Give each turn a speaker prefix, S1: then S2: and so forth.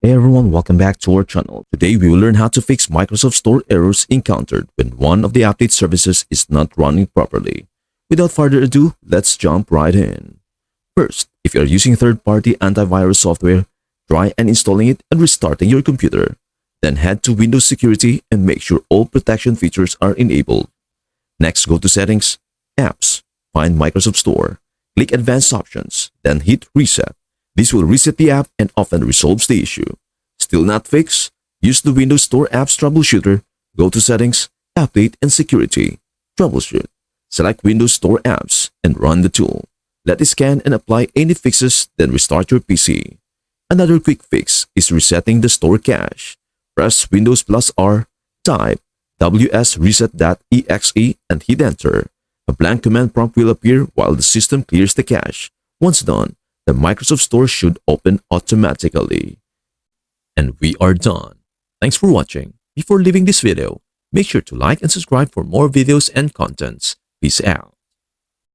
S1: Hey everyone, welcome back to our channel. Today we will learn how to fix Microsoft Store errors encountered when one of the update services is not running properly. Without further ado, let's jump right in. First, if you are using third-party antivirus software, try uninstalling it and restarting your computer. Then head to Windows Security and make sure all protection features are enabled. Next, go to Settings, Apps, find Microsoft Store, click Advanced Options, then hit Reset. This will reset the app and often resolves the issue. Still not fixed? Use the Windows Store Apps Troubleshooter. Go to Settings, Update and Security. Troubleshoot. Select Windows Store Apps and run the tool. Let it scan and apply any fixes, then restart your PC. Another quick fix is resetting the store cache. Press Windows plus R, type wsreset.exe and hit Enter. A blank command prompt will appear while the system clears the cache. Once done, the Microsoft Store should open automatically. And we are done. Thanks for watching. Before leaving this video, make sure to like and subscribe for more videos and contents. Peace out.